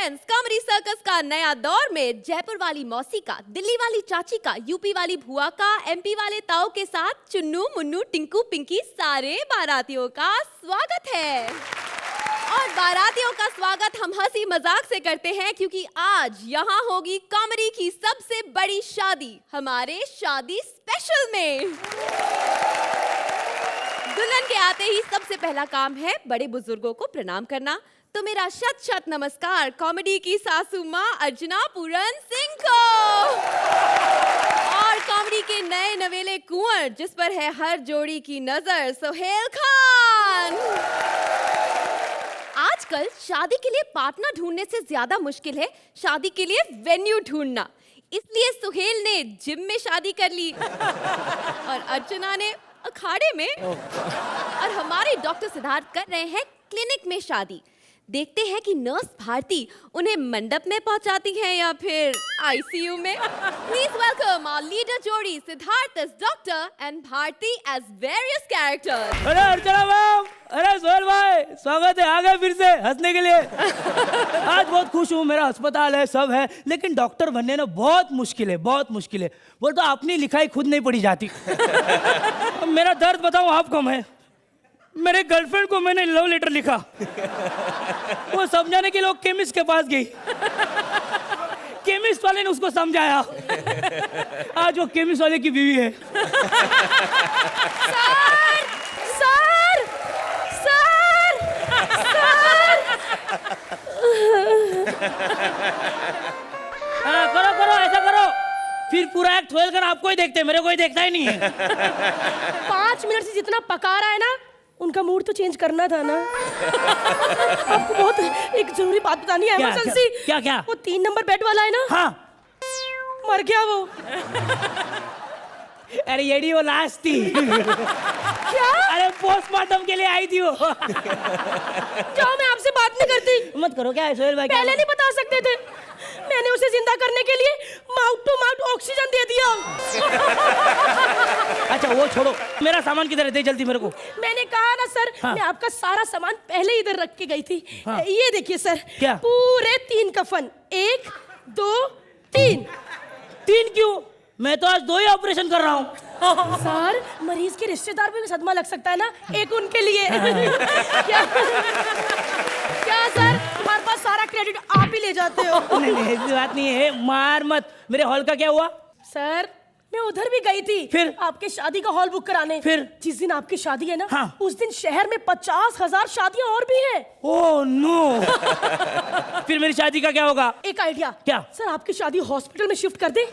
Friends, comedy circus का नया दौर में जयपुर वाली मौसी का, दिल्ली वाली चाची का, यूपी वाली भुआ का, एमपी वाले ताऊ के साथ चुन्नू मुन्नू टिंकू पिंकी सारे बारातियों का स्वागत है। और बारातियों का स्वागत हम हंसी मजाक से करते हैं क्योंकि आज यहाँ होगी कॉमेडी की सबसे बड़ी शादी हमारे शादी स्पेशल में। दुल्हन के आते ही सबसे पहला काम है बड़े बुजुर्गों को प्रणाम करना, तो मेरा शत शत नमस्कार कॉमेडी की सासू माँ अर्चना पूरन सिंह को और कॉमेडी के नए नवेले कुंवर जिस पर है हर जोड़ी की नजर सोहेल खान। आजकल शादी के लिए पार्टनर ढूंढने से ज्यादा मुश्किल है शादी के लिए वेन्यू ढूंढना, इसलिए सुहेल ने जिम में शादी कर ली और अर्चना ने अखाड़े में और हमारे डॉक्टर सिद्धार्थ कर रहे हैं क्लिनिक में शादी। देखते हैं कि नर्स भारती उन्हें मंडप में पहुंचाती है या फिर आईसीयू में। प्लीज वेलकम आवर लीडर जोड़ी Siddharth as doctor and Bharti as various characters. अरे अर्चना मैम, अरे सोहेल भाई, स्वागत है, आ गए फिर से हंसने के लिए। आज बहुत खुश हूँ, मेरा अस्पताल है, सब है, लेकिन डॉक्टर बनने ना बहुत मुश्किल है, बहुत मुश्किल है। बोल तो अपनी लिखाई खुद नहीं पढ़ी जाती। अब मेरा दर्द बताऊँ आपको, मैं मेरे गर्लफ्रेंड को मैंने लव लेटर लिखा, वो समझाने के लिए केमिस्ट के पास गई, केमिस्ट वाले ने उसको समझाया, आज वो केमिस्ट वाले की बीवी है। सर, सर, सर, हाँ, करो करो, ऐसा करो, फिर पूरा एक्ट सोहेल कर आपको ही देखते हैं, मेरे को ही देखता ही नहीं है। 5 मिनट से जितना पका रहा है ना, उनका मूड तो चेंज करना था ना। आपको बहुत एक जरूरी बात बतानी है, इमरजेंसी। क्या क्या? वो 3 नंबर बेड वाला है ना, हाँ, मर गया वो। अरे येडी, वो लास्ट थी। क्या? अरे पोस्टमार्टम के लिए आई थी वो। जाओ, मैं आपसे बात नहीं करती। मत करो, क्या है सोहेल भाई? पहले नहीं बता सकते थे? मैंने उसे जिंदा करने के लिए माउथ टू माउथ ऑक्सीजन दे दिया। अच्छा वो छोड़ो, मेरा सामान किधर है, दे जल्दी मेरे को। मैंने कहा ना सर, हाँ। मैं आपका सारा सामान पहले इधर रख के गई थी। हाँ। ये देखिए सर, क्या? पूरे 3 कफन, 1 2 3। 3 क्यों? मैं तो आज 2 ही ऑपरेशन कर रहा हूँ। सर, मरीज के रिश्तेदार पे भी सदमा लग सकता है ना, एक उनके लिए। क्या सर, हमारे पास सारा क्रेडिट आप ही ले जाते हो? नहीं नहीं, ऐसी बात नहीं है, मार मत। मेरे हॉल का क्या हुआ? सर, मैं उधर भी गई थी, फिर आपके शादी का हॉल बुक कराने। फिर जिस दिन आपकी शादी है ना, हाँ। उस दिन शहर में 50,000 शादियां और भी हैं। Oh no. फिर मेरी शादी का क्या होगा? एक आइडिया। क्या? सर, आपकी शादी हॉस्पिटल में शिफ्ट कर दे।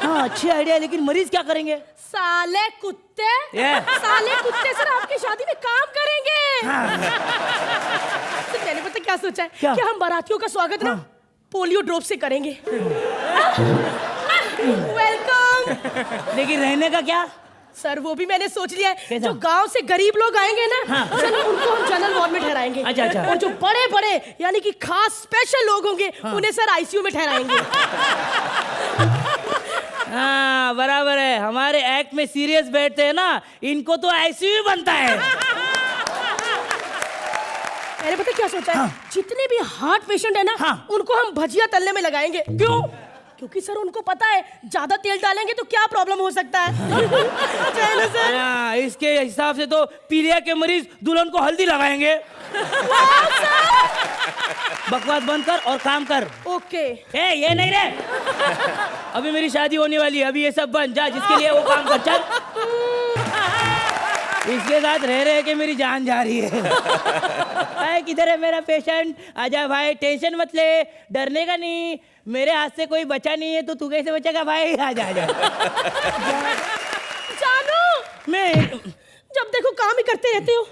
हाँ, अच्छी आइडिया, लेकिन मरीज क्या करेंगे? साले कुत्ते, साले कुत्ते सर आपकी शादी में काम करेंगे। तो मैंने पता क्या सोचा है? क्या? कि हम बारातियों का स्वागत ना पोलियो ड्रॉप से करेंगे। वेलकम। लेकिन रहने का क्या? सर, वो भी मैंने सोच लिया है। कैसा? जो गांव से गरीब लोग आएंगे ना, हाँ। चलो उनको हम जनरल वार्ड में ठहराएंगे। अच्छा, अच्छा। और जो बड़े बड़े यानी कि खास स्पेशल लोग होंगे, उन्हें सर आईसीयू में ठहराएंगे। हाँ, बराबर है, हमारे एक्ट में सीरियस बैठते हैं ना, इनको तो आईसीयू बनता है। मैंने पता क्या सोचा है? हाँ। जितने भी हार्ट पेशेंट है ना, हाँ। उनको हम भजिया तलने में लगाएंगे। क्यों? क्योंकि सर उनको पता है ज्यादा तेल डालेंगे तो क्या प्रॉब्लम हो सकता है। अच्छा है ना सर? हाँ, इसके हिसाब से तो पीलिया के मरीज दुल्हन को हल्दी लगाएंगे। बकवास बंद कर और काम कर। ओके। ए, ये नहीं रे, अभी मेरी शादी होने वाली है, अभी ये सब बंद, जा जिसके लिए वो काम कर, चल। इसके साथ रह रहे के मेरी जान जा रही है। अरे किधर है मेरा पेशेंट? आजा भाई, टेंशन मत ले, डरने का नहीं, मेरे हाथ से कोई बचा नहीं है, तो तू कैसे बचेगा भाई? आजा आजा। जानू, मैं जब देखो काम ही करते रहते हो।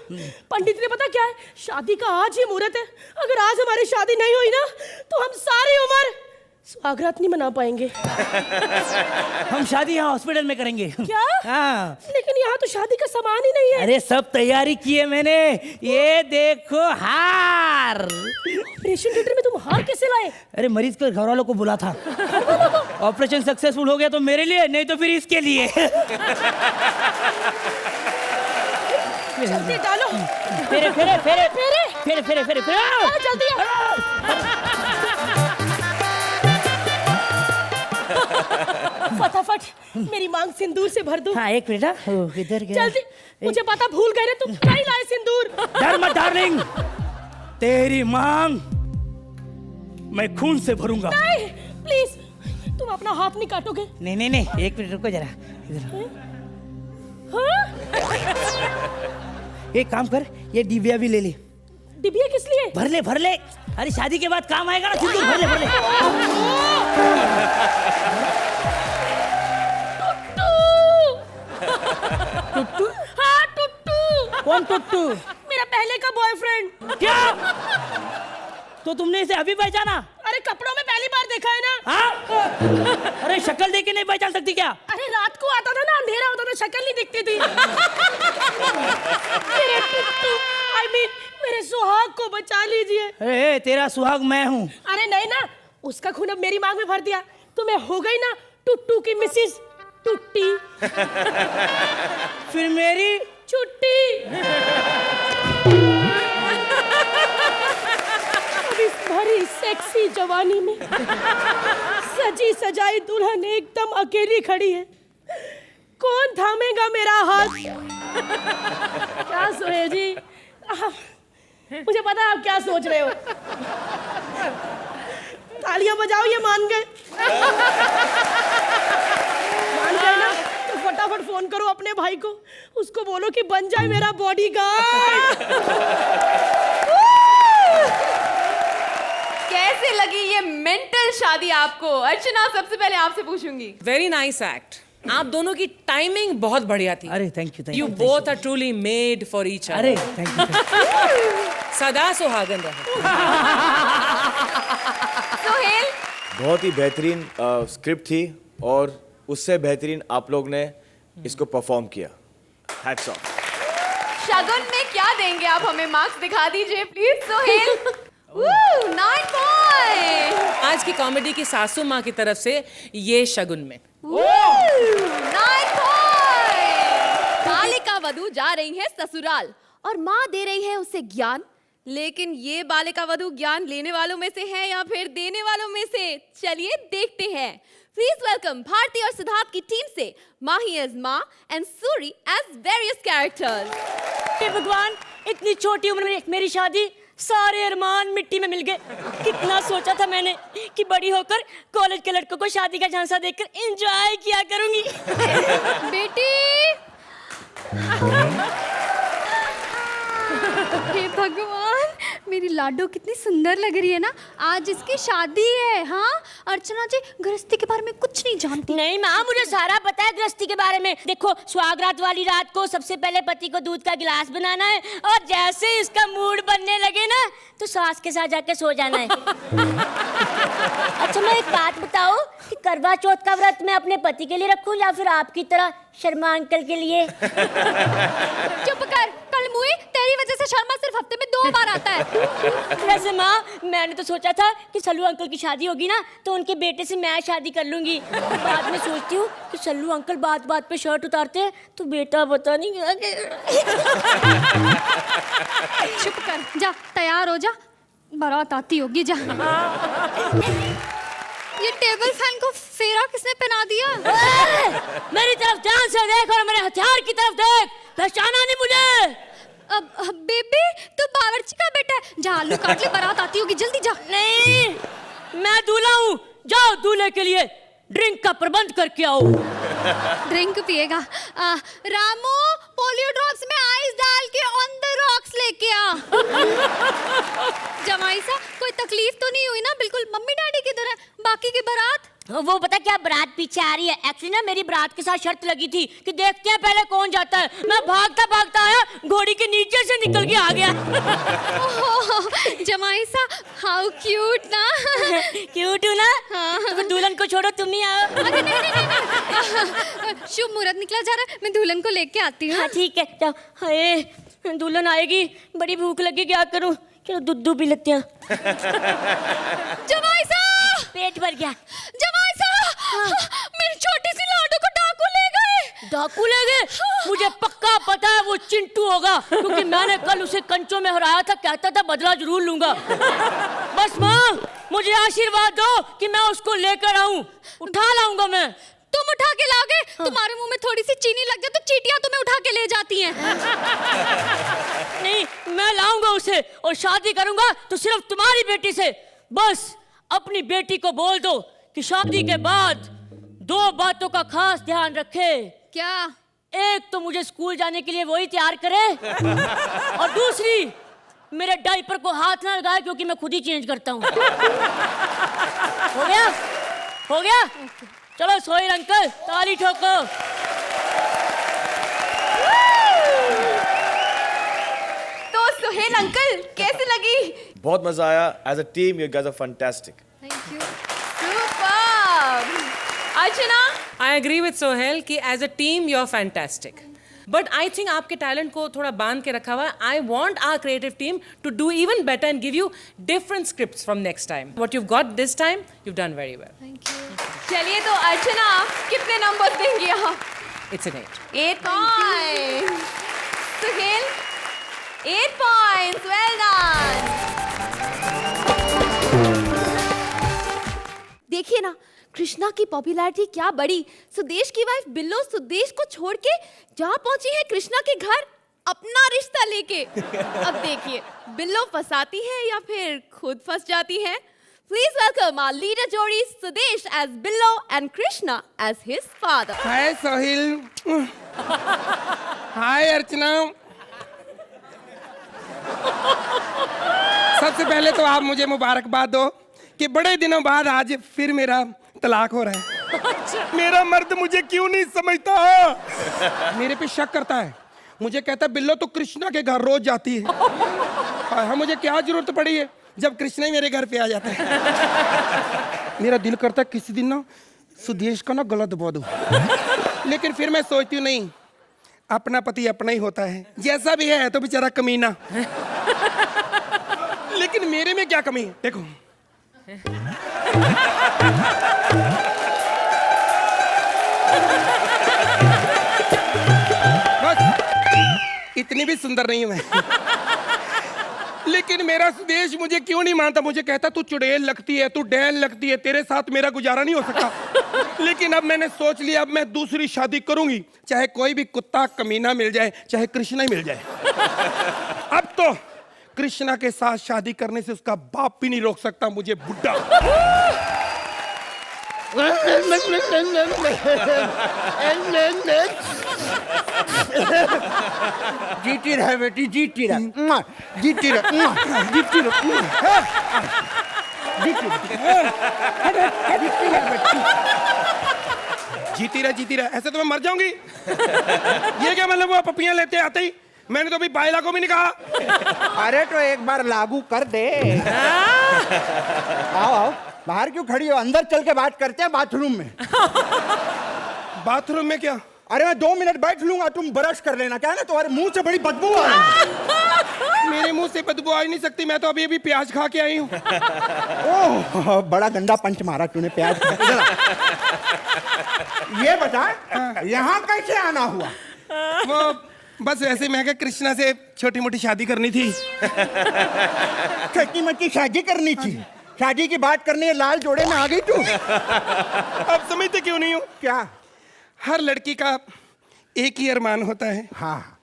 पंडित ने पता क्या है, शादी का आज ही मुहूर्त है, अगर आज हमारी शादी नहीं हुई ना, तो हम सारी उम्र स्वागत नहीं मना पाएंगे। हम शादी यहाँ हॉस्पिटल में करेंगे। क्या? हाँ। लेकिन यहाँ तो शादी का सामान ही नहीं है। अरे सब तैयारी की है मैंने, ये देखो हार। ऑपरेशन थिएटर में तुम हार कैसे लाए? अरे मरीज के घर वालों को बुला था। ऑपरेशन सक्सेसफुल हो गया तो मेरे लिए, नहीं तो फिर इसके लिए। जल्दी डालो। फेरे फेरे फेरे फेरे फेरे फेरे फेरे फेरे जल्दी। मेरी मांग सिंदूर से भर दो। हाँ एक मिनट, हाँ ओ, इधर गया। जल्दी, मुझे पता भूल गए ना तुम, नहीं लाए सिंदूर। डर मत डार्लिंग, तेरी मांग मैं खून से भरूंगा। नहीं प्लीज, तुम अपना हाथ नहीं काटोगे? नहीं नहीं नहीं, एक मिनट रुको जरा इधर। हाँ? एक काम कर, ये डिबिया भी ले ले। डिबिया किस लिए? भर ले, अरे शादी के बाद काम आएगा ना सिंदूर, भर ले। टुट्टू? हाँ टुट्टू। कौन टुट्टू? मेरा पहले का बॉयफ्रेंड। क्या? तो तुमने इसे अभी पहचाना? अरे कपड़ों में पहली बार देखा है ना। हाँ? अरे शक्ल देख के नहीं पहचान सकती क्या? अरे रात को आता था ना, अंधेरा होता था, शक्ल नहीं दिखती थी। मेरे टुट्टू, I mean, मेरे सुहाग को बचा लीजिए। अरे तेरा सुहाग मैं हूँ। अरे नहीं ना, उसका खून अब मेरी मांग में भर दिया तो मैं हो गई ना टुट्टू की मिसेस टुट्टी। फिर मेरी छुट्टी। अब इस भरी सेक्सी जवानी में सजी सजाई दुल्हन एकदम अकेली खड़ी है, कौन थामेगा मेरा हाथ? क्या सोए जी, मुझे पता है आप क्या सोच रहे हो। तालियां बजाओ, ये मान गए। मान गए ना, तो फटाफट फोन करो अपने भाई को, उसको बोलो कि बन जाए मेरा बॉडीगार्ड। कैसे लगी ये मेंटल शादी आपको? अर्चना सबसे पहले आपसे पूछूंगी। वेरी नाइस एक्ट, आप दोनों की टाइमिंग बहुत बढ़िया थी। अरे thank you you both are truly made for each other. अरे थैंक यू। सदा सुहागन रहे। सोहेल, बहुत ही बेहतरीन स्क्रिप्ट थी और उससे बेहतरीन आप लोग ने इसको परफॉर्म किया। Hats off. शगुन में क्या देंगे आप हमें? मार्क्स दिखा दीजिए प्लीज। सोहेल 9 पॉइंट। आज की कॉमेडी की सासू माँ की तरफ से ये शगुन में 9 पॉइंट। बालिका वधू जा रही है ससुराल और माँ दे रही है उसे ज्ञान, लेकिन ये बालिका वधू ज्ञान लेने वालों में से है या फिर देने वालों में से? चलिए देखते हैं। प्लीज वेलकम भारती और सिद्धार्थ की टीम से Mahi as maa and Suri as various characters. हे भगवान, इतनी छोटी उम्र में मेरी शादी, सारे अरमान मिट्टी में मिल गए। कितना सोचा था मैंने कि बड़ी होकर कॉलेज के लड़कों को शादी का झांसा देकर एंजॉय किया करूंगी। बेटी, हे भगवान, मेरी लाडो कितनी सुंदर लग रही है ना। आज इसकी शादी है। हाँ अर्चना जी गृहस्थी के बारे में कुछ नहीं जानती। नहीं माँ, मुझे सारा पता है गृहस्थी के बारे में। देखो, सुहागरात वाली रात को सबसे पहले पति को दूध का गिलास बनाना है और जैसे इसका मूड बनने लगे ना तो सास के साथ जाके सो जाना है। अच्छा मैं एक बात बताओ कि करवा चौथ का व्रत मैं अपने पति के लिए रखूं या फिर आपकी तरह शर्मा अंकल के लिए? चुप कर, कल मुई, तेरी वजह से शर्मा सिर्फ हफ्ते में 2 बार आता है। वैसे माँ, मैंने तो सोचा था कि सल्लू अंकल की शादी होगी ना तो उनके बेटे से मैं शादी कर लूंगी। बाद में सोचती हूँ कि सल्लू अंकल बात बात पे शर्ट उतारते हैं तो बेटा पता नहीं चुप कर, जा तैयार हो जा, बारात आती होगी। जा। ये टेबल फैन को फेरा किसने पहना दिया? मेरी तरफ ध्यान से देख और मेरे हथियार की तरफ देख, पहचाना नहीं मुझे? अब बेबी, तू बावर्ची का बेटा है। जा आलू काट ले, बारात आती होगी, जल्दी जा। नहीं, मैं दूल्हा हूँ। जाओ दूल्हे के लिए ड्रिंक का प्रबंध करके आओ। ड्रिंक पिएगा? रामू, पोलियो ड्रॉप्स में आइस डाल के ऑन द रॉक्स लेके आ। जमाई सा, कोई तकलीफ तो नहीं हुई ना? बिल्कुल मम्मी डैडी की तरह। बाकी की बारात? वो पता क्या, बारात पीछे आ रही है। एक्चुअली ना मेरी बारात के साथ शर्त लगी थी कि देखते हैं पहले कौन जाता है। मैं भागता भागता आया, घोड़ी के नीचे से निकल के आ गया। जमाई सा, हाउ क्यूट ना। क्यूट हूँ ना? तो फिर दुल्हन को छोड़ो, तुम ही आओ। अरे नहीं। शुभ मुहूर्त निकला जा रहा है, मैं दुल्हन को लेके आती हूँ। हाँ ठीक है, जाओ। हाय, दुल्हन आएगी, बड़ी भूख लगी, क्या करूँ? चलो दूध पी लेते हैं। जमाई सा, पेट भर गया। जमाई सा, मेरी छोटी सी लाडो को डाकू ले गए। डाकू ले गए? मुझे पक्का पता है वो चिंटू होगा, क्योंकि मैंने कल उसे कंचों में हराया था, कहता था बदला जरूर लूंगा। बस माँ, मुझे आशीर्वाद दो कि मैं उसको लेकर आऊं, उठा लाऊंगा मैं। तुम उठा के लाओगे? तुम्हारे मुंह में थोड़ी सी चीनी लग जाए तो चींटियां तुम्हें उठा के ले जाती हैं। नहीं, मैं लाऊंगा उसे और शादी करूंगा तो सिर्फ तुम्हारी बेटी से। बस अपनी बेटी को बोल दो कि शादी के बाद 2 बातों का खास ध्यान रखे। क्या? एक तो मुझे स्कूल जाने के लिए वही तैयार करे और दूसरी मेरे डायपर को हाथ ना लगाए क्योंकि मैं खुद ही चेंज करता हूँ। हो गया? हो गया? चलो सोहेल अंकल ताली ठोको। तो सुहेल अंकल कैसी लगी? बहुत मजा आया। As a team you guys are fantastic. Thank you. Super. Archana, I agree with Sohail कि as a team you're fantastic. But I think आपके talent को थोड़ा बांध के रखा हुआ है. I want our creative team to do even better and give you different scripts from next time. What you've got this time, you've done very well. Thank you. चलिए तो अर्चना कितने नंबर देंगी आप? It's an 8. 8 points. Suhail 8 points. Well done. देखिए ना, कृष्णा की popularity क्या बढ़ी। सुदेश की वाइफ बिल्लो सुदेश को छोड़ के जहाँ पहुंची है कृष्णा के घर अपना रिश्ता लेके। अब देखिए बिल्लो फंसाती है या फिर खुद फंस जाती है। Please welcome our leader jodi Sudesh as Billo and Krishna as his father. Hi Sohil. Hi Archana. सबसे पहले तो आप मुझे मुबारकबाद दो कि बड़े दिनों बाद आज फिर मेरा तलाक हो रहा है। मेरा मर्द मुझे क्यों नहीं समझता, मेरे पे शक करता है। मुझे कहता है बिल्लो तो कृष्णा के घर रोज जाती है। हाँ, मुझे क्या जरूरत पड़ी है जब कृष्णा ही मेरे घर पे आ जाता है। मेरा दिल करता है किसी दिन ना सुदेश का ना गला दबा दूं, लेकिन फिर मैं सोचती हूँ नहीं, अपना पति अपना ही होता है, जैसा भी है तो बेचारा कमीना। लेकिन मेरे में क्या कमी है? देखो बस इतनी भी सुंदर नहीं हूं मैं। लेकिन मेरा सुदेश मुझे क्यों नहीं मानता। मुझे कहता तू चुड़ैल लगती है, तू डैन लगती है, तेरे साथ मेरा गुजारा नहीं हो सकता। लेकिन अब मैंने सोच लिया, अब मैं दूसरी शादी करूंगी, चाहे कोई भी कुत्ता कमीना मिल जाए, चाहे कृष्णा ही मिल जाए। अब तो कृष्णा के साथ शादी करने से उसका बाप भी नहीं रोक सकता मुझे, बुड्ढा। जीती रहे बेटी, जीती रहे, जीती रहे, जीती रहे, जीती रहे। ऐसे तो मैं मर जाऊंगी। ये क्या मतलब, वो पपियां लेते आते ही मैंने तो अभी बाइला को भी नहीं कहा। अरे तो एक बार लागू कर दे। आओ आओ, बाहर क्यों खड़ी हो, अंदर चल के बात करते हैं बाथरूम में। बाथरूम में क्या? अरे मैं 2 मिनट बैठ लूंगा, तुम ब्रश कर लेना। क्या है ना, तुम्हारे मुंह से बड़ी बदबू आ रही है। मेरे मुंह से बदबू आ ही नहीं सकती, मैं तो अभी अभी प्याज खा के आई हूँ। ओह बड़ा गंदा पंच मारा तूने प्याज खा के। जरा ये बता, यहाँ कैसे आना हुआ? वो बस वैसे मैं क्या कृष्णा से छोटी मोटी शादी करनी थी। छोटी मोटी शादी करनी थी? शादी की बात करनी है, लाल जोड़े में आ गई तू। अब समझते क्यों नहीं हो? क्या? हर लड़की का एक ही अरमान होता है। हाँ,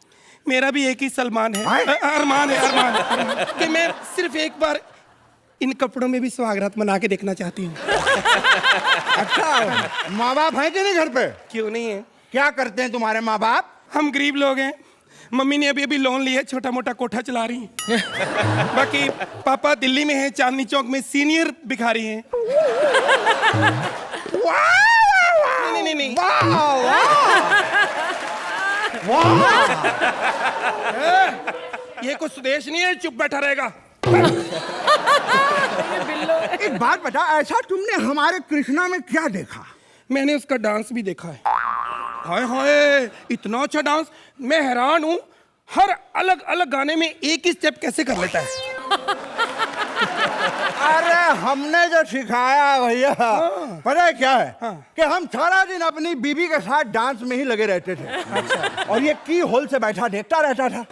मेरा भी एक ही सलमान है। हाय? अरमान है, अरमान कि मैं सिर्फ एक बार इन कपड़ों में भी सुहागरात मना के देखना चाहती हूँ। अच्छा, माँ बाप हैं कि नहीं घर पे? क्यों नहीं है? क्या करते हैं तुम्हारे माँ बाप? हम गरीब लोग हैं। मम्मी ने अभी अभी लोन लिया है, छोटा मोटा कोठा चला रही हैं। बाकी पापा दिल्ली में हैं, चांदनी चौक में सीनियर भिखारी हैं। नहीं नहीं नहीं, ये कुछ सुदेश नहीं है, चुप बैठा रहेगा। एक बात बता, ऐसा तुमने हमारे कृष्णा में क्या देखा? मैंने उसका डांस भी देखा है। हाय हाय, इतना अच्छा डांस, मैं हैरान हूँ। हर अलग अलग गाने में एक ही स्टेप कैसे कर लेता है। अरे हमने जो सिखाया है भैया, पता है क्या है? कि हम सारा दिन अपनी बीबी के साथ डांस में ही लगे रहते थे। और ये की होल से बैठा देखता रहता था।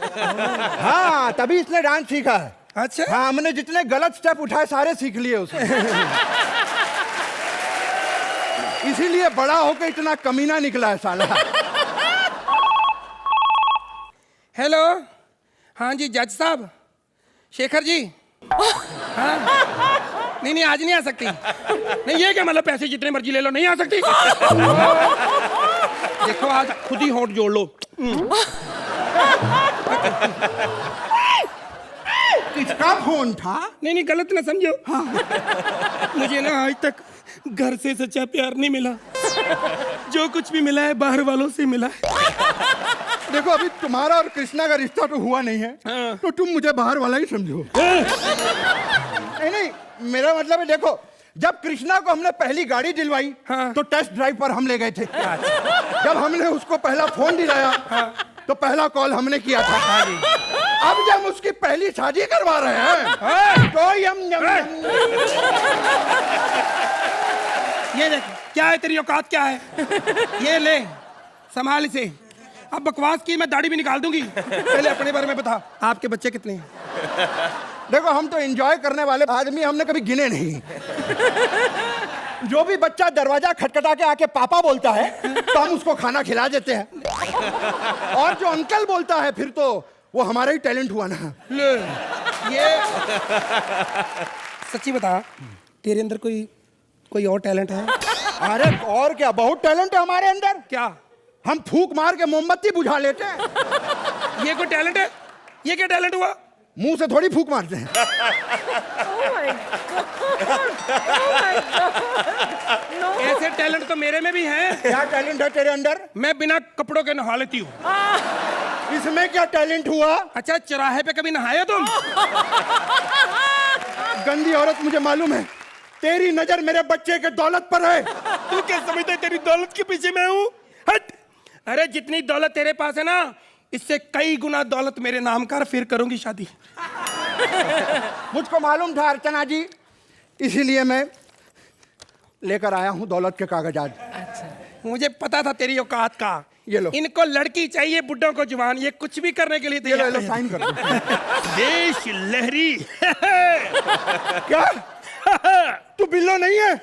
हाँ, तभी इसने डांस सीखा है। अच्छा, हाँ, हमने जितने गलत स्टेप उठाए सारे सीख लिए उसने। इसीलिए बड़ा होकर इतना कमीना निकला है साला। हेलो, हाँ जी जज साहब, शेखर जी। हाँ? नहीं आज नहीं आ सकती। नहीं ये क्या मतलब, पैसे जितने मर्जी ले लो, नहीं आ सकती। देखो आज खुद ही होंठ जोड़ लो। किसका फोन था? नहीं गलत ना समझो। हाँ। मुझे ना आज तक घर से सच्चा प्यार नहीं मिला। जो कुछ भी मिला है बाहर वालों से मिला है। देखो अभी तुम्हारा और कृष्णा का रिश्ता तो हुआ नहीं है। हाँ। तो तुम मुझे बाहर वाला ही समझो। नहीं मेरा मतलब है, देखो जब कृष्णा को हमने पहली गाड़ी दिलवाई, हाँ। तो टेस्ट ड्राइव पर हम ले गए थे। जब हमने उसको पहला फोन दिलाया, तो पहला कॉल हमने किया था। अब जब उसकी पहली शादी करवा रहे हैं, तो ये देख क्या है, तेरी औकात क्या है? ये ले संभाल इसे। अब बकवास की मैं दाढ़ी भी निकाल दूंगी। पहले अपने बारे में बता, आपके बच्चे कितने हैं? देखो हम तो एंजॉय करने वाले आदमी, हमने कभी गिने नहीं। जो भी बच्चा दरवाजा खटखटा के आके पापा बोलता है, तो हम उसको खाना खिला देते हैं। और जो अंकल बोलता है, फिर तो वो हमारा ही टैलेंट हुआ ना। ये सच्ची बता, तेरे अंदर कोई और टैलेंट है? अरे और क्या, बहुत टैलेंट है हमारे अंदर। क्या? हम फूंक मार के मोमबत्ती बुझा लेते हैं। ये कोई टैलेंट है? ये क्या टैलेंट हुआ? मुंह से थोड़ी फूंक मारते हैं। ऐसे टैलेंट तो मेरे में भी है। क्या टैलेंट है तेरे अंदर? मैं बिना कपड़ों के नहा लेती हूँ। इसमें क्या टैलेंट हुआ? अच्छा, चौराहे पे कभी नहाया तुम? गंदी औरत, मुझे मालूम है तेरी नजर मेरे बच्चे के दौलत पर है। तू क्या समझता है तेरी दौलत के पीछे मैं हूँ? हट! अरे जितनी दौलत तेरे पास है ना, इससे कई गुना दौलत मेरे नाम कर, फिर करूंगी शादी। मुझको मालूम था अर्चना जी, इसीलिए मैं लेकर आया हूँ दौलत के कागजात। अच्छा, मुझे पता था तेरी औकात का। ये लो। इनको लड़की चाहिए, बुड्ढों को जवान, ये कुछ भी करने के लिए ये तैयार लो, है। साइन कर दो। देश लहरी। क्या तू बिल्लो नहीं है?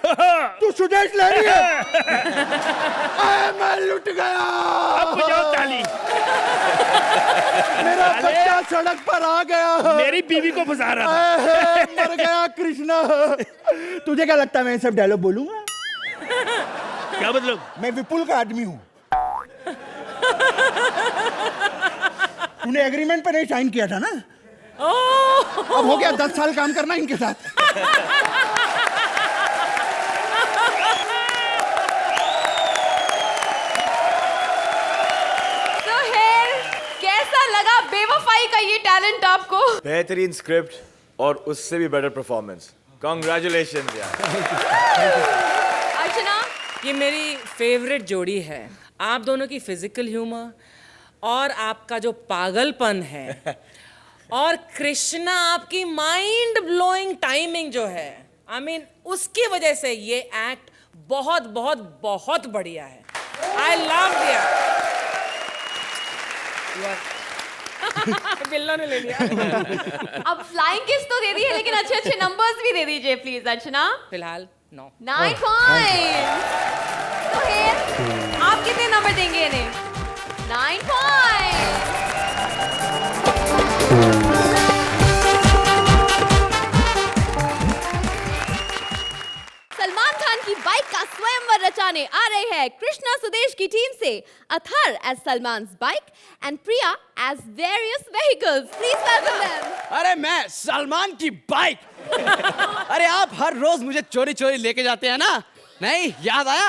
तू सुदेश लहरी है? मैं लुट गया। अब बजाओ ताली। मेरा बच्चा सड़क पर आ गया। मेरी बीवी को फंसा रहा था। मर गया कृष्णा। तुझे क्या लगता है मैं ये सब डायलॉग बोलूंगा? क्या मतलब? मैं विपुल का आदमी हूँ। तूने एग्रीमेंट पे नहीं साइन किया था ना? अब हो गया 10 साल काम करना इनके साथ। सोहेल, कैसा लगा बेवफाई का ये टैलेंट आपको? बेहतरीन स्क्रिप्ट और उससे भी बेटर परफॉर्मेंस। कांग्रेचुलेशन यार। अर्चना, ये मेरी फेवरेट जोड़ी है। आप दोनों की फिजिकल ह्यूमर और आपका जो पागलपन है, और कृष्णा आपकी माइंड ब्लोइंग टाइमिंग जो है, आई मीन उसकी वजह से ये एक्ट बहुत बहुत बहुत बढ़िया है। आई लव दिया। बिल्लो ने ले लिया। अब फ्लाइंग किस तो दे दी है, लेकिन अच्छे अच्छे नंबर्स भी दे दीजिए प्लीज। अर्चना, फिलहाल 9 पॉइंट। सोहेल, आप कितने नंबर देंगे इन्हें? 9 पॉइंट। सलमान खान की बाइक का स्वयंवर रचाने आ रहे हैं कृष्णा सुदेश की टीम से Athar as Salman's bike and Priya as various vehicles. Please welcome them. अरे मैं सलमान की बाइक। अरे आप हर रोज मुझे चोरी चोरी लेके जाते हैं ना, नहीं याद आया?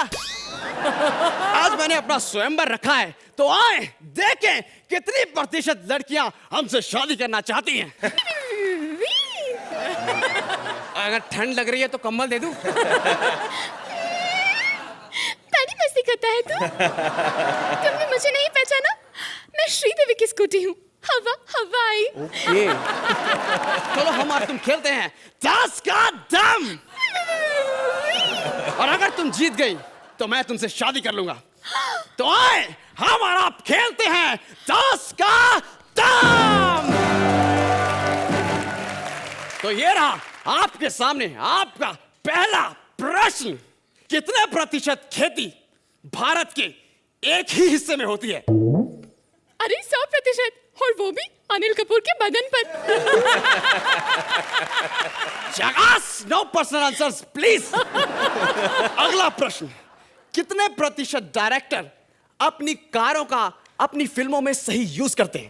आज मैंने अपना स्वयंवर रखा है, तो आए देखें कितनी प्रतिशत लड़कियां हमसे शादी करना चाहती हैं। अगर ठंड लग रही है तो कंबल दे दूं? बड़ी मस्ती करता है तू। तुमने मुझे नहीं पहचाना? मैं श्रीदेवी की स्कूटी हूँ, हवा हवाई। ओके। चलो हम और तुम खेलते हैं 10 का दम। और अगर तुम जीत गई तो मैं तुमसे शादी कर लूंगा। तो आए हम और आप खेलते हैं 10 का दम। तो ये रहा आपके सामने आपका पहला प्रश्न। कितने प्रतिशत खेती भारत के एक ही हिस्से में होती है? अरे 100%, और वो भी अनिल कपूर के बदन पर। जगास, नो पर्सनल आंसर्स प्लीज। अगला प्रश्न, कितने प्रतिशत डायरेक्टर अपनी कारों का अपनी फिल्मों में सही यूज करते हैं?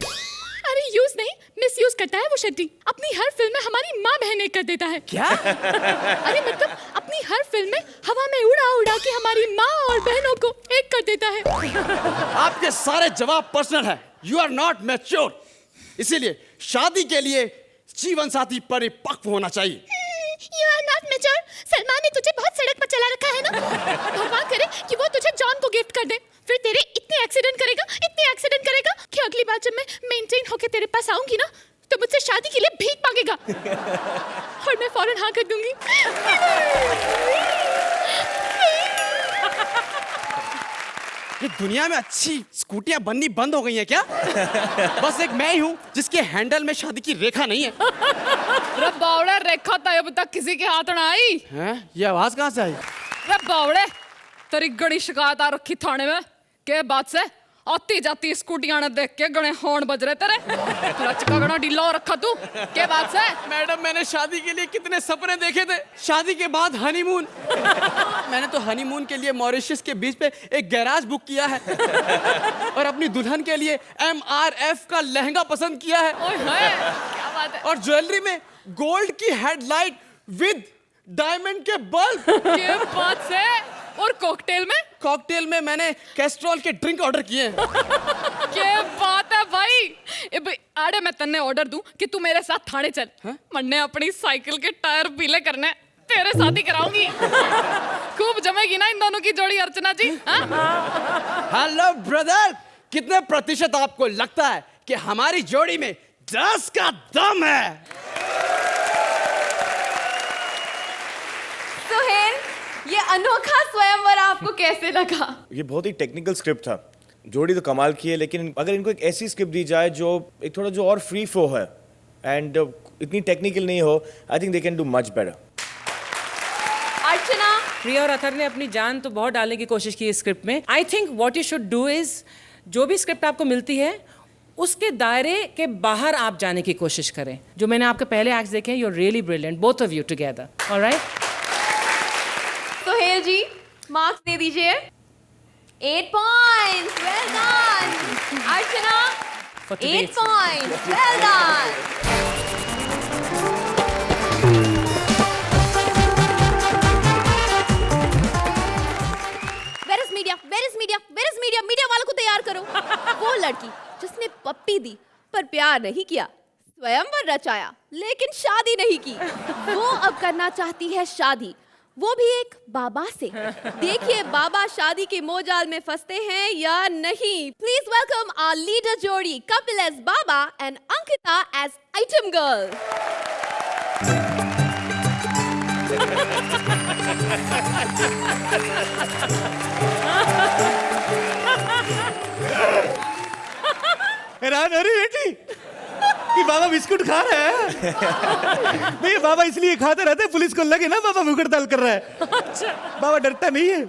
अरे यूज नहीं, मिस यूज करता है वो शेट्टी। अपनी हर फिल्म में हमारी माँ बहन एक कर देता है। क्या? अरे मतलब अपनी हर फिल्म में हवा में उड़ा उड़ा के हमारी माँ और बहनों को एक कर देता है। आपके सारे जवाब पर्सनल है। यू आर नॉट मैच्योर, इसीलिए शादी के लिए जीवन साथी परिपक्व होना चाहिए। You are not mature। Salman ने तुझे बहुत सड़क पर चला रखा है ना। भगवान करे कि वो तुझे जॉन को गिफ्ट कर दे, फिर तेरे इतने एक्सीडेंट करेगा कि अगली बार जब मैं मेंटेन होके तेरे पास आऊंगी ना, तो मुझसे शादी के लिए भीख मांगेगा और मैं फौरन हाँ कर दूंगी। ये दुनिया में अच्छी स्कूटियां बननी बंद हो गई हैं क्या? बस एक मैं ही हूँ जिसके हैंडल में शादी की रेखा नहीं है। रे बावड़े, रेखा तो अब तक किसी के हाथ ना आई। हैं? ये आवाज कहाँ से आई? रे बावड़े, तेरी गड़ी शिकायत आ रखी थाने में। के बात से आती जाती स्कूटियां ने देख के गणे हॉर्न बज रहे तेरे। क्लच का गड़ा ढीला हो रखा तू। के बात से? मैडम, मैंने शादी के लिए कितने सपने देखे थे। शादी के बाद हनीमून। मैंने तो हनीमून के लिए मॉरिशस के बीच पे एक गैराज बुक किया है और अपनी दुल्हन के लिए MRF का लहंगा पसंद किया है। ओए होए, क्या बात है। और ज्वेलरी में गोल्ड की हेडलाइट विद डायमंड के बल्ब। के बात से? और कॉकटेल में? कॉकटेल में मैंने कैस्ट्रॉल के ड्रिंक ऑर्डर किए हैं। क्या बात है भाई। आड़े मैं तन्ने ऑर्डर दूं कि तू मेरे साथ थाने चल। मन्ने अपनी साइकिल के टायर पीले करने, तेरे साथ ही कराऊंगी। खूब जमेगी ना इन दोनों की जोड़ी, अर्चना जी। हेलो ब्रदर, कितने प्रतिशत आपको लगता है कि हमारी जोड़ी में 10 का दम है? सुहेल, ये अनोखा स्वयंवर आपको कैसे लगा? ये बहुत ही टेक्निकल स्क्रिप्ट था। जोड़ी तो कमाल की है, लेकिन अगर इनको एक ऐसी स्क्रिप्ट दी जाए जो एक थोड़ा जो और फ्री फ्लो है एंड इतनी टेक्निकल नहीं हो, I think they can do much better. Archana, Priya और अथर ने अपनी जान तो बहुत डालने की कोशिश की इस स्क्रिप्ट में। I think what you should do is, जो भी स्क्रिप्ट आपको मिलती है उसके दायरे के बाहर आप जाने की कोशिश करें। जो मैंने आपके पहले एक्ट्स देखे हैं, you are really brilliant, both of you together. Alright, Suhel ji marks दे दीजिए। 8 points, well done. Archana, For 8 today's- points, well done. Where is media? Where is media? Where is media? Media वालों को तैयार करो। वो लड़की जिसने पप्पी दी पर प्यार नहीं किया, स्वयंवर रचाया लेकिन शादी नहीं की, वो अब करना चाहती है शादी, वो भी एक बाबा से। देखिए बाबा शादी के मोजाल में फंसते हैं या नहीं। प्लीज वेलकम आवर लीडर जोड़ी, Kapil as baba and Ankita as item girl. हैरान हो रही बेटी कि बाबा बिस्कुट खा रहे हैं। नहीं, बाबा इसलिए खाते रहते हैं, पुलिस को लगे ना बाबा मुकड़ ताल कर रहा है। बाबा डरता नहीं है।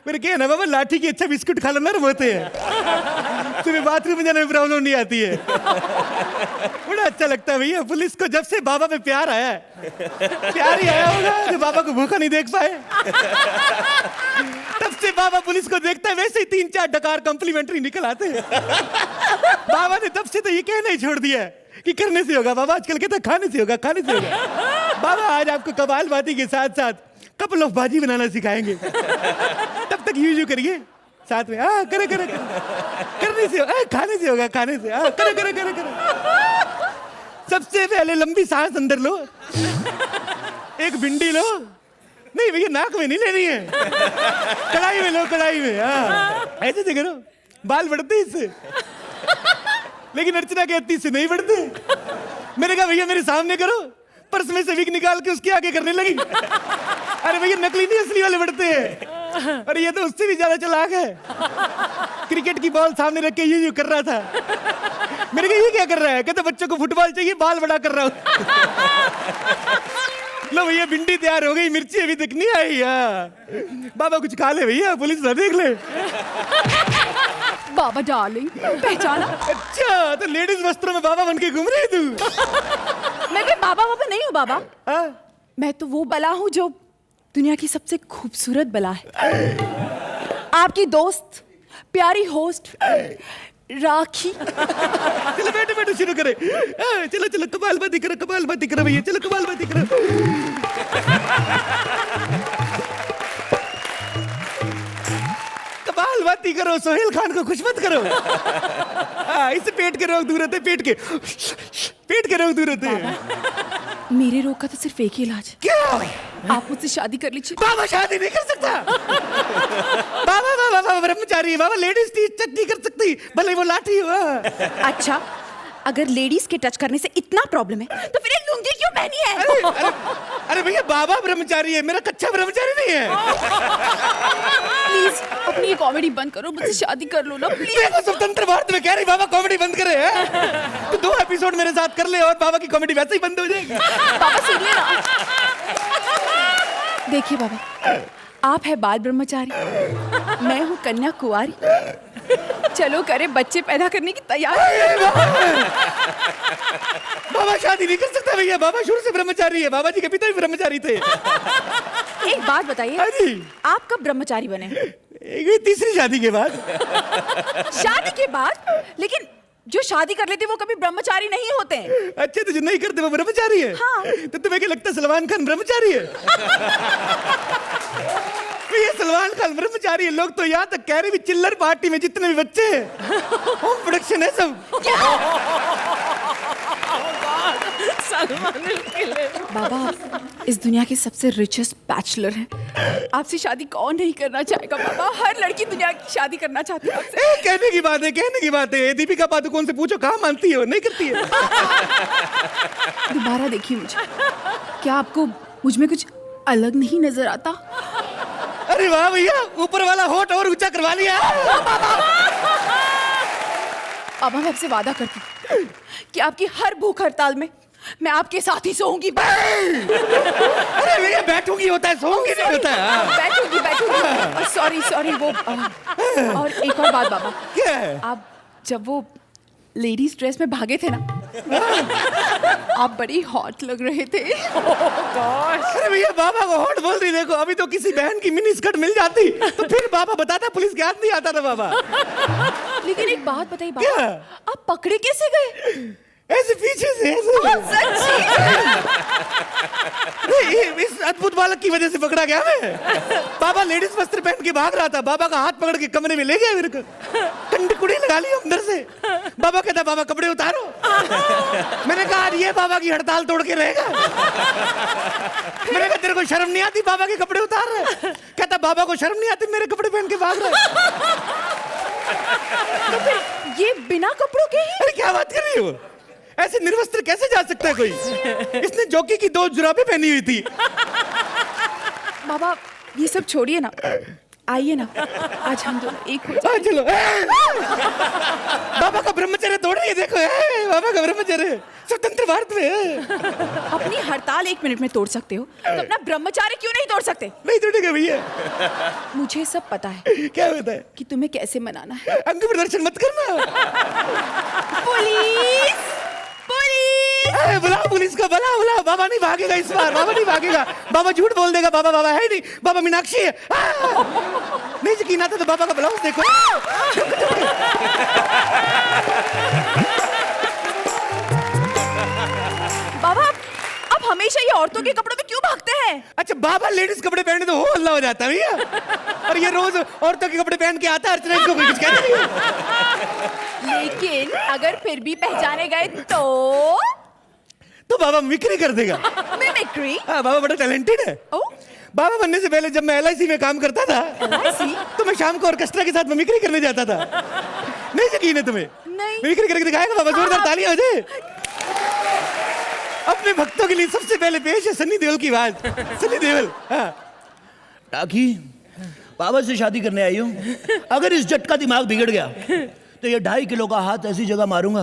मेरे क्या है ना बाबा, लाठी की अच्छा बिस्कुट खा लो नरम होते हैं, तुम्हें बाथरूम में जाने में प्रॉब्लम नहीं आती है। बड़ा अच्छा लगता है भैया, पुलिस को जब से बाबा में प्यार आया है, प्यार ही आया होगा जो बाबा को भूखा नहीं देख पाए, तब से बाबा पुलिस को देखता है वैसे ही 3-4 डकार कॉम्प्लीमेंट्री निकल आते हैं। बाबा ने तब से तो ये कहना ही छोड़ दिया है कि करने से होगा। बाबा आजकल कहता है खाने से होगा, खाने से होगा। बाबा आज आपको कबालबाजी के साथ साथ कपल ऑफ बाजी बनाना सिखाएंगे। तब तक यूं करिए साथ में, करे करे करने से खाने से होगा, खाने से करे करे करे करे। सबसे पहले लंबी सांस अंदर लो, एक भिंडी लो, नहीं भैया नाक में नहीं लेनी है, कढ़ाई में लो, कढ़ाई में। ऐसे से करो, बाल बढ़ते इससे, लेकिन अर्चना कहती इससे नहीं बढ़ते। मैंने कहा भैया मेरे सामने करो, पर्स में से विग निकाल के उसके आगे करने लगी। अरे भैया नकली नहीं असली वाले बढ़ते हैं, और ये तो उससे भी ज्यादा चालाक है। क्रिकेट की बॉल सामने रख के यूं कर रहा था। मैंने कहा ये क्या कर रहा है? कहते बच्चों को फुटबॉल चाहिए, बाल बड़ा कर रहा हूं। लो भैया भिंडी तैयार हो गई, मिर्ची अभी तक नहीं आई है। बाबा कुछ खा ले भैया, पुलिस ना देख ले। बाबा डार्लिंग, पहचाना? अच्छा, तो लेडीज वस्त्रों में बाबा बन के घूम रही है तू? मैं कोई बाबा बाबा नहीं हूँ बाबा। हाँ? मैं तो वो बला हूँ जो दुनिया की सबसे खूबसूरत बला है। आपकी दोस्त, प्यारी होस्ट राखी। चलो बैठो बैठो, शुरू करें। चलो चलो, कमालबाजी करो, कमालबाजी करो भैया, चलो कमालबाजी करो। कमालबाजी करो, सोहेल खान को खुश मत करो। इससे पेट के रोग दूर होते हैं, पेट के रोग दूर होते हैं। मेरे रोग का तो सिर्फ एक ही इलाज है। क्या? आप मुझसे शादी कर लीजिए। बाबा शादी नहीं कर सकता। बाबा बाबा बाबा ब्रह्मचारी है, बाबा लेडीज टच नहीं कर सकती, भले वो लाठी हो। अच्छा, अगर लेडीज के टच करने से इतना प्रॉब्लम है तो फिर ये लुंगी क्यों पहनी है? अरे भैया, बाबा ब्रह्मचारी है, मेरा कच्चा ब्रह्मचारी नहीं है। प्लीज अपनी ये कॉमेडी बंद करो, मुझसे शादी कर लो ना प्लीज। देखो, स्वतंत्र भारत में कह रही बाबा कॉमेडी बंद करे है। तो 2 एपिसोड मेरे साथ कर ले और बाबा की कॉमेडी वैसे ही बंद हो जाएगी। बाबा सुनिए ना। देखिए बाबा, आप है बाल ब्रह्मचारी, मैं हूँ कन्या कुंवारी। चलो करे बच्चे पैदा करने की तैयारी। बाबा शादी नहीं कर सकता भैया, बाबा शुरू से ब्रह्मचारी है, बाबा जी के पिता भी ब्रह्मचारी थे। एक बात बताइए, आप कब ब्रह्मचारी बने? ये तीसरी शादी के बाद। शादी के बाद? लेकिन जो शादी कर लेते वो कभी ब्रह्मचारी नहीं होते हैं। अच्छा, तो जो नहीं करते वो ब्रह्मचारी है? हाँ। तो तुम्हें क्या लगता है सलमान खान ब्रह्मचारी है? ये सलमान खान ब्रह्मचारी है। लोग तो यहाँ तक कह रहे भी चिल्लर पार्टी में जितने भी बच्चे हैं होम प्रोडक्शन है सब। बाबा, इस दुनिया के सबसे रिचेस्ट बैचलर हैं। आपसे शादी कौन नहीं करना चाहेगा बाबा? हर लड़की दुनिया की शादी करना चाहती है आपसे। कहने की बात है, कहने की बात है। दीपिका पादुकोण से पूछो, कहाँ मानती है वो? नहीं करती है। दोबारा देखिए मुझे, क्या आपको मुझ में कुछ अलग नहीं नजर आता? अरे वाह भैया, ऊपर वाला होठ और ऊंचा करवा लिया। अब मैं आपसे वादा करती हूँ कि आपकी हर भूख हड़ताल में मैं आपके साथ ही सोऊंगी। अरे भैया, बैठूंगी होता है, सोऊंगी नहीं होता है। बैठूंगी। सॉरी वो और एक और बात बाबा, क्या है? आप जब वो लेडीज ड्रेस में भागे थे ना, आप बड़ी हॉट लग रहे थे। अरे भैया, बाबा को हॉट बोल रही, देखो अभी तो किसी बहन की मिनी स्कर्ट मिल जाती तो फिर बाबा बताता, पुलिस के हाथ नहीं आता था बाबा। लेकिन एक बात बताइए बाबा, क्या? आप पकड़े कैसे गए? ऐसे पीछे से ऐसे। नहीं, इस अद्भुत बालक की वजह से पकड़ा गया मैं। बाबा लेडीज वस्त्र पहन के भाग रहा था, बाबा का हाथ पकड़ के कमरे में ले गया मेरे को, कंडकुड़ी लगा ली अंदर से। बाबा कहता, बाबा कपड़े उतारो। मैंने कहा ये बाबा की हड़ताल तोड़ के रहेगा। मैंने कहा तेरे को शर्म नहीं आती बाबा के कपड़े उतार रहे? कहता बाबा को शर्म नहीं आती मेरे कपड़े पहन के भाग रहे। तो फिर ये बिना कपड़ों के ही? अरे क्या बात कर रही हो? ऐसे निर्वस्त्र कैसे जा सकता है कोई? इसने जॉकी की 2 जुराबें पहनी हुई थी। बाबा ये सब छोड़िए ना, आइए ना, आज हम दोनों एक हो जाएं। चलो। बाबा का ब्रह्मचर्य तोड़ रही है, देखो बाबा का ब्रह्मचर्य स्वतंत्र भारत में। अपनी हड़ताल 1 मिनट में तोड़ सकते हो तो अपना ब्रह्मचार्य क्यों नहीं तोड़ सकते? नहीं तोड़ेगा भैया। मुझे सब पता है। क्या पता है? कि तुम्हें कैसे मनाना है। अंग प्रदर्शन मत करना। Police, police! बुलाओ पुलिस को, बुलाओ। बाबा नहीं भागेगा इस बार, बाबा नहीं भागेगा। बाबा झूठ बोल देगा, बाबा है नहीं, बाबा मीनाक्षी है। नहीं यकीन आता तो बाबा का ब्लाउज देखो। बाबा आप हमेशा ये औरतों के कपड़ों में क्यों भागते हैं? अच्छा, बाबा लेडीज कपड़े पहने तो हो हल्ला हो जाता है भैया, और ये रोज औरतों के कपड़े पहन के आता है, अर्चना इसको कोई कुछ कहती नहीं। लेकिन अगर फिर भी पहचाने गए तो बाबा मिमिक्री कर देगा। मिमिक्री? हाँ, बाबा बड़ा टैलेंटेड है। बाबा बनने से पहले जब मैं LIC में काम करता था, तो मैं शाम को ऑर्केस्ट्रा के साथ मिमिक्री करने जाता था। नहीं यकीन है तुम्हें? नहीं। मिमिक्री करके दिखाएगा बाबा, जोरदार तालियां हो जाए। अपने भक्तों के लिए सबसे पहले पेश है सनी देओल की आवाज। सनी देओल। हाँ। टाकी, बाबा से शादी करने आई हूँ। अगर इस जट का दिमाग बिगड़ गया तो ये 2.5 किलो का हाथ ऐसी जगह मारूंगा,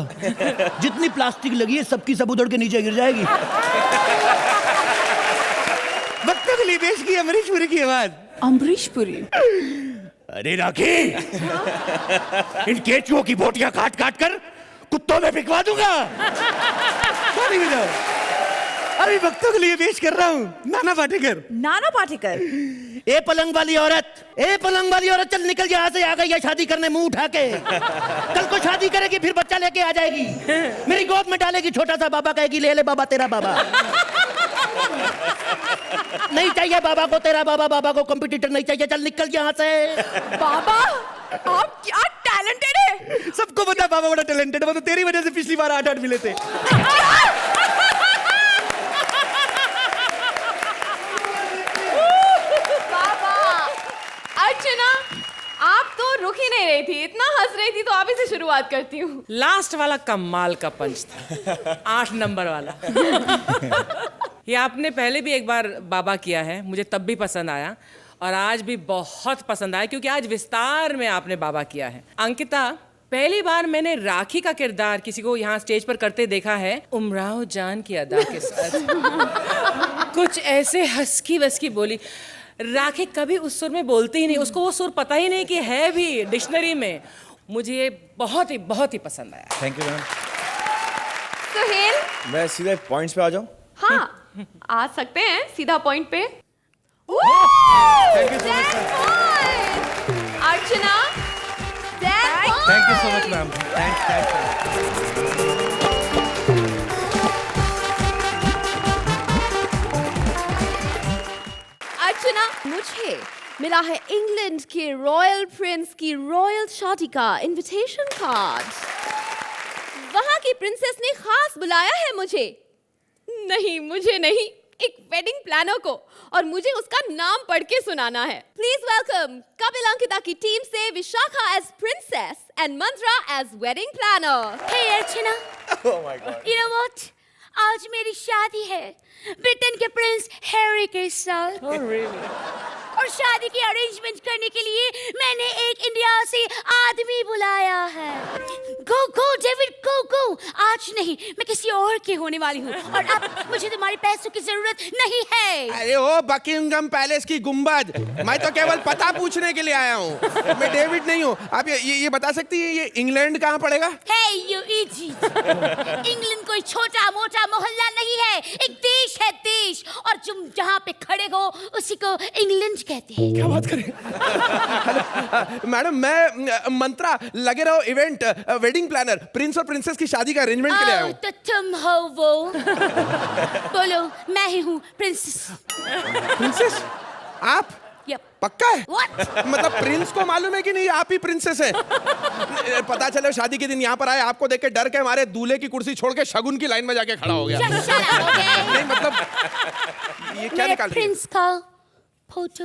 जितनी प्लास्टिक लगी है सबकी सब उधड़ के नीचे गिर जाएगी। लिए पेश की अमरीश पुरी की आवाज। अमरीश पुरी। अरे राखी, इन केचुओं की बोटियां काट काट कर कुत्तों में बिकवा दूंगा। ताली बजाओ। अभी भक्तों के लिए पेश कर रहा हूँ नाना पाटेकर। नाना पाटेकर। ए पलंग वाली औरत, ए पलंग वाली औरत, चल निकल यहाँ से, आ गई है शादी करने मुंह उठा के। कल को शादी करेगी, फिर बच्चा लेके आ जाएगी, मेरी गोद में डालेगी छोटा सा बाबा, कहेगी ले ले बाबा तेरा बाबा। नहीं चाहिए बाबा को तेरा बाबा, बाबा को कंपटीटर नहीं चाहिए, चल निकल यहाँ से। बाबा आप क्या टैलेंटेड है। सबको पता है बाबा बड़ा टैलेंटेड है, वो तो तेरी वजह से पिछली बार 8-8 मिले थे। अर्चना, आप तो रुक ही नहीं रही थी, इतना हंस रही थी, तो आप ही से शुरुआत करती हूँ। लास्ट वाला कमाल का पंच था, 8 नंबर वाला। ये आपने पहले भी एक बार बाबा किया है, मुझे तब भी पसंद आया और आज भी बहुत पसंद आया, क्योंकि आज विस्तार में आपने बाबा किया है। अंकिता, पहली बार मैंने राखी का किरदार किसी को यहाँ स्टेज पर करते देखा है उमराव जान की अदा के साथ। कुछ ऐसे हंसकी वस्की बोली। राखी कभी उस सुर में बोलती ही नहीं, उसको वो सुर पता ही नहीं कि है भी डिक्शनरी में। मुझे ये बहुत ही पसंद आया। Thank you ma'am. सुहेल, मैं सीधे पॉइंट्स पे आ जाऊं? हाँ आ सकते हैं सीधा पॉइंट पे। Thank you so much. Archana, thank you so much ma'am. Thanks. Archana, मुझे मिला है इंग्लैंड के रॉयल प्रिंस की रॉयल शादी का इनविटेशन कार्ड। वहां की प्रिंसेस ने खास बुलाया है मुझे। नहीं, मुझे नहीं, एक वेडिंग प्लानर को, और मुझे उसका नाम पढ़ के सुनाना है। प्लीज वेलकम कपिल अंकिता की टीम से Vishakha as princess and Mantra as wedding planner. Hey Archana, oh my God. You know what, आज मेरी शादी है ब्रिटेन के प्रिंस हैरी के साथ। और शादी की अरेंजमेंट करने के लिए मैंने एक इंडिया से आदमी बुलाया है। गो गो डेविड गो गो, आज नहीं, मैं किसी और के होने वाली हूँ और अब मुझे तुम्हारे पैसों की जरूरत नहीं है। अरे ओ बकिंगम पैलेस की गुंबद, मैं तो केवल पता पूछने के लिए आया हूँ, मैं डेविड नहीं हूँ। आप ये बता सकती है ये इंग्लैंड कहाँ पड़ेगा? हे यू इडियट, इंग्लैंड कोई छोटा मोटा मोहल्ला नहीं है, एक देश है, देश। और तुम जहाँ पे खड़े हो उसी को इंग्लैंड कहते हैं। क्या बात करें? मैडम, मैं मंत्रा, लगे रहो इवेंट वेडिंग प्लानर, प्रिंस और प्रिंसेस की शादी का अरेंजमेंट के लिए आया हूँ। तो तुम हो वो? बोलो, मैं ही हूँ प्रिंसेस। प्रिंसेस? आप? Yep. पक्का है? What? मतलब प्रिंस को मालूम है कि नहीं आप ही प्रिंसेस है? पता चले शादी के दिन यहाँ पर आए, आपको देख के डर के हमारे दूल्हे की कुर्सी छोड़ के शगुन की लाइन में जाके खड़ा हो गया। Just shut up, okay? नहीं मतलब ये क्या निकाल रही है? प्रिंस का फोटो।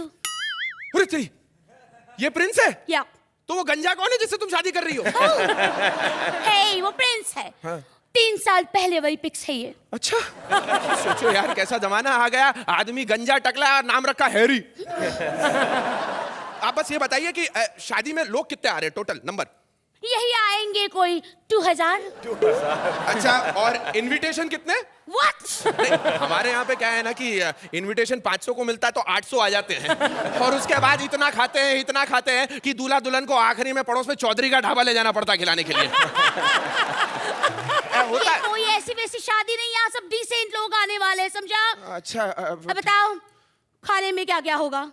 अरे तेरी, ये प्रिंस है? या तो वो गंजा कौन है जिससे तुम शादी कर रही हो? हे, वो प्रिंस है। 3 साल पहले वही पिक्स है ये। अच्छा, सोचो यार कैसा जमाना आ गया, आदमी गंजा टकला और नाम रखा हैरी। आप बस ये बताइए कि शादी में लोग कितने आ रहे हैं टोटल नंबर? यही आएंगे कोई 2000। अच्छा, और इनविटेशन कितने? What? नहीं, हमारे यहाँ पे क्या है ना कि इनविटेशन 500 को मिलता है तो 800 आ जाते हैं, और उसके बाद इतना खाते हैं कि दूल्हा दुल्हन को आखिरी में पड़ोस में चौधरी का ढाबा ले जाना पड़ता है खिलाने के लिए। ये कोई ऐसी वैसी शादी नहीं, यहाँ सब डिसेंट लोग आने वाले हैं, समझा? अच्छा, अब बताओ खाने में क्या क्या होगा?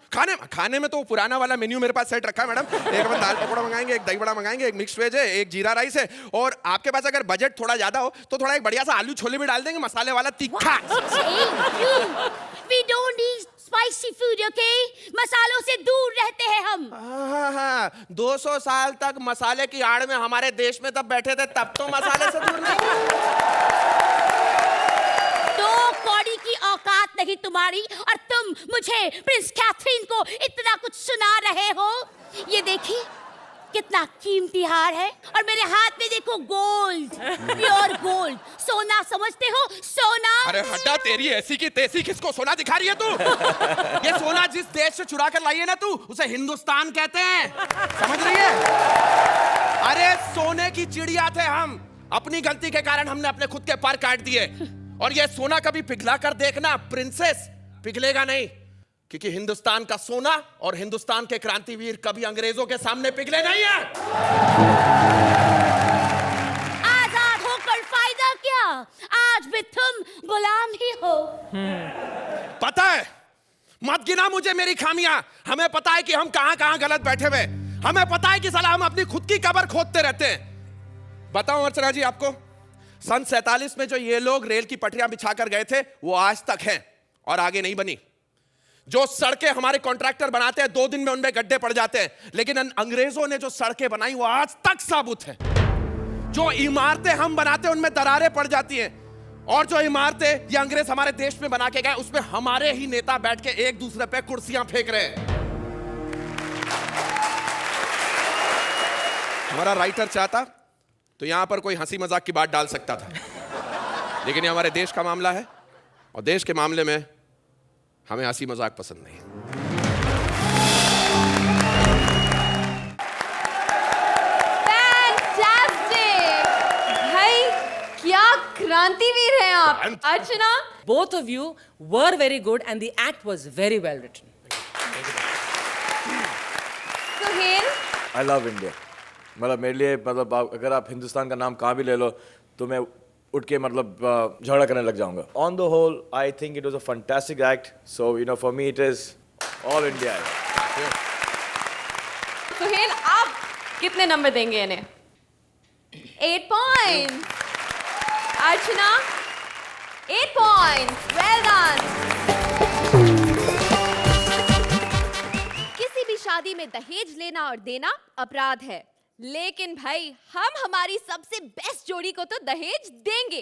खाने में तो पुराना वाला मेन्यू मेरे पास सेट रखा है मैडम। एक अपन दाल पकौड़ा मंगाएंगे, एक दही बड़ा मंगाएंगे, एक मिक्स वेज है, एक जीरा राइस है, और आपके पास अगर बजट थोड़ा ज्यादा हो तो थोड़ा एक बढ़िया सा आलू छोले भी डाल देंगे, मसाले वाला तीखा। We don't eat spicy food, okay? मसालों से दूर रहते हैं हम। हाँ, 200 साल तक मसाले की आड़ में हमारे देश में तब बैठे थे, तब तो मसाले से दूर नहीं। तो कौड़ी की औकात नहीं तुम्हारी, और तुम मुझे प्रिंस कैथरीन को इतना कुछ सुना रहे हो। ये देखिए कितना कीमती हार है, और मेरे हाथ में देखो गोल्ड, प्योर गोल्ड, सोना समझते हो? सोना। अरे हटा, तेरी ऐसी की तैसी, किसको सोना दिखा रही है तू? ये सोना जिस देश से चुरा कर लाई है ना तू, उसे हिंदुस्तान कहते हैं, समझ रही है? अरे सोने की चिड़िया थे हम, अपनी गलती के कारण हमने अपने खुद के पर काट दिए, और ये सोना कभी पिघला कर देखना प्रिंसेस, पिघलेगा नहीं, क्योंकि हिंदुस्तान का सोना और हिंदुस्तान के क्रांतिवीर कभी अंग्रेजों के सामने पिघले नहीं है। आजाद होकर फायदा क्या, आज भी तुम गुलाम ही हो। पता है, मत गिना मुझे मेरी खामियां। हमें पता है कि हम कहां कहां गलत बैठे हुए। हमें पता है कि साला हम अपनी खुद की कब्र खोदते रहते हैं। बताऊं अर्चना जी आपको, सन 47 में जो ये लोग रेल की पटरियां बिछाकर गए थे वो आज तक हैं और आगे नहीं बनी। जो सड़कें हमारे कॉन्ट्रैक्टर बनाते हैं 2 दिन में उनमें गड्ढे पड़ जाते हैं, लेकिन अंग्रेजों ने जो सड़कें बनाई वो आज तक साबुत है। जो इमारतें हम बनाते हैं उनमें दरारें पड़ जाती हैं, और जो इमारतें ये अंग्रेज हमारे देश में बना के गए उसमें हमारे ही नेता बैठ के एक दूसरे पे कुर्सियां फेंक रहे हैं। हमारा राइटर चाहता तो यहां पर कोई हंसी मजाक की बात डाल सकता था, लेकिन ये हमारे देश का मामला है और देश के मामले में हमें हंसी मजाक पसंद नहीं। फैंटास्टिक भाई, क्या क्रांतिवीर हैं आप। अर्चना, Both of you were very good and the act was very well written. Suhail, I love India. मतलब मेरे लिए मतलब अगर आप हिंदुस्तान का नाम कहाँ भी ले लो तो मैं उठ के मतलब झगड़ा करने लग जाऊंगा। On the whole I think it was a fantastic act, so you know for me it is all India. Suhail आप कितने नंबर देंगे इन्हें? 8 points. Archana 8 points, well done. किसी भी शादी में दहेज लेना और देना अपराध है, लेकिन भाई हम हमारी सबसे बेस्ट जोड़ी को तो दहेज देंगे।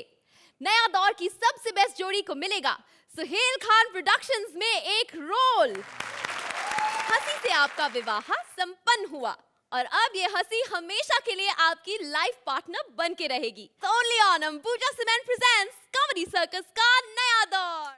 नया दौर की सबसे बेस्ट जोड़ी को मिलेगा सुहेल खान प्रोडक्शंस में एक रोल। हंसी से आपका विवाह संपन्न हुआ और अब ये हंसी हमेशा के लिए आपकी लाइफ पार्टनर बन के रहेगी। Only on Ambuja cement presents comedy circus का नया दौर।